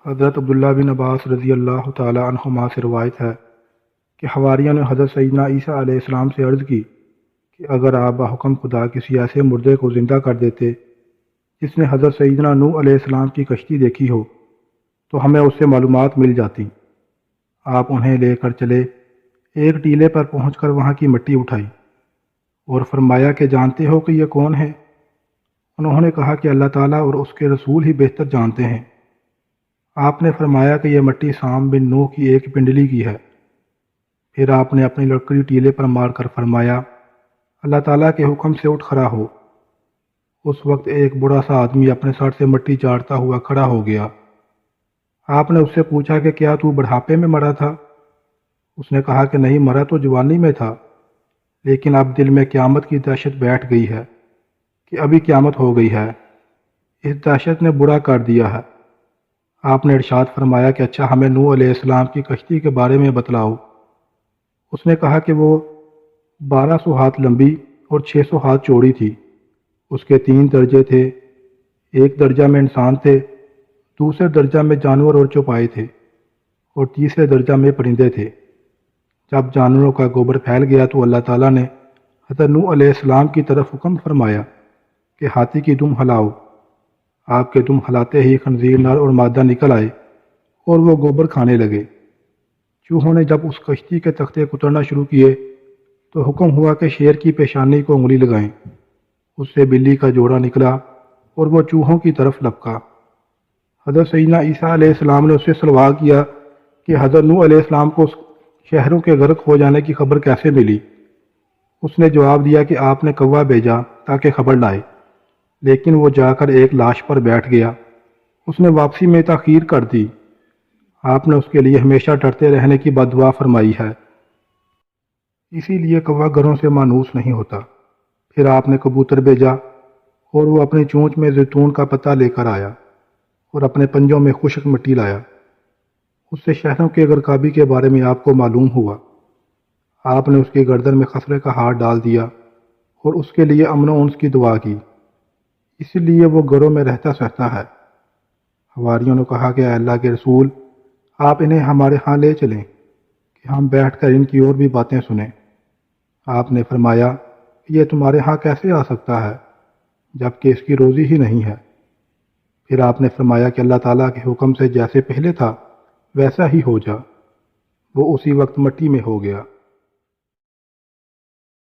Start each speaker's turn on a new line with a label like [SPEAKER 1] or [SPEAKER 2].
[SPEAKER 1] حضرت عبداللہ بن عباس رضی اللہ تعالی عنہما سے روایت ہے کہ حواریوں نے حضرت سیدنا عیسیٰ علیہ السلام سے عرض کی کہ اگر آپ بحکم خدا کسی ایسے مردے کو زندہ کر دیتے جس نے حضرت سیدنا نوح علیہ السلام کی کشتی دیکھی ہو تو ہمیں اس سے معلومات مل جاتی۔ آپ انہیں لے کر چلے، ایک ٹیلے پر پہنچ کر وہاں کی مٹی اٹھائی اور فرمایا کہ جانتے ہو کہ یہ کون ہے؟ انہوں نے کہا کہ اللہ تعالیٰ اور اس کے رسول ہی بہتر جانتے ہیں۔ آپ نے فرمایا کہ یہ مٹی سام بن نوح کی ایک پنڈلی کی ہے۔ پھر آپ نے اپنی لکڑی ٹیلے پر مار کر فرمایا اللہ تعالیٰ کے حکم سے اٹھ کھڑا ہو۔ اس وقت ایک بڑا سا آدمی اپنے سر سے مٹی چاڑتا ہوا کھڑا ہو گیا۔ آپ نے اس سے پوچھا کہ کیا تو بڑھاپے میں مرا تھا؟ اس نے کہا کہ نہیں، مرا تو جوانی میں تھا، لیکن اب دل میں قیامت کی دہشت بیٹھ گئی ہے کہ ابھی قیامت ہو گئی ہے۔ اس دہشت نے بڑا کر دیا ہے۔ آپ نے ارشاد فرمایا کہ اچھا ہمیں نوح علیہ السلام کی کشتی کے بارے میں بتلاؤ۔ اس نے کہا کہ وہ 1200 ہاتھ لمبی اور 600 ہاتھ چوڑی تھی۔ اس کے 3 درجے تھے، ایک درجہ میں انسان تھے، دوسرے درجہ میں جانور اور چوپائے تھے، اور تیسرے درجہ میں پرندے تھے۔ جب جانوروں کا گوبر پھیل گیا تو اللہ تعالیٰ نے حضرت نوح علیہ السلام کی طرف حکم فرمایا کہ ہاتھی کی دم ہلاؤ۔ آپ کے دم ہلاتے ہی خنزیر نر اور مادہ نکل آئے اور وہ گوبر کھانے لگے۔ چوہوں نے جب اس کشتی کے تختے کترنا شروع کیے تو حکم ہوا کہ شیر کی پیشانی کو انگلی لگائیں۔ اس سے بلی کا جوڑا نکلا اور وہ چوہوں کی طرف لپکا۔ حضرت سیدنا عیسیٰ علیہ السلام نے اس سے سوال کیا کہ حضرت نوح علیہ السلام کو شہروں کے غرق ہو جانے کی خبر کیسے ملی؟ اس نے جواب دیا کہ آپ نے کوا بھیجا تاکہ خبر لائے، لیکن وہ جا کر ایک لاش پر بیٹھ گیا۔ اس نے واپسی میں تاخیر کر دی۔ آپ نے اس کے لیے ہمیشہ ڈرتے رہنے کی بد دعا فرمائی ہے، اسی لیے کوا گھروں سے مانوس نہیں ہوتا۔ پھر آپ نے کبوتر بھیجا اور وہ اپنی چونچ میں زیتون کا پتا لے کر آیا اور اپنے پنجوں میں خشک مٹی لایا۔ اس سے شہروں کے غرقابی کے بارے میں آپ کو معلوم ہوا۔ آپ نے اس کی گردن میں خصرے کا ہار ڈال دیا اور اس کے لیے امن و انس کی دعا کی، اسی لیے وہ گھروں میں رہتا سہتا ہے۔ حواریوں نے کہا کہ اے اللہ کے رسول، آپ انہیں ہمارے ہاں لے چلیں کہ ہم بیٹھ کر ان کی اور بھی باتیں سنیں۔ آپ نے فرمایا کہ یہ تمہارے ہاں کیسے آ سکتا ہے جب کہ اس کی روزی ہی نہیں ہے؟ پھر آپ نے فرمایا کہ اللہ تعالیٰ کے حکم سے جیسے پہلے تھا ویسا ہی ہو جا۔ وہ اسی وقت مٹی میں ہو گیا۔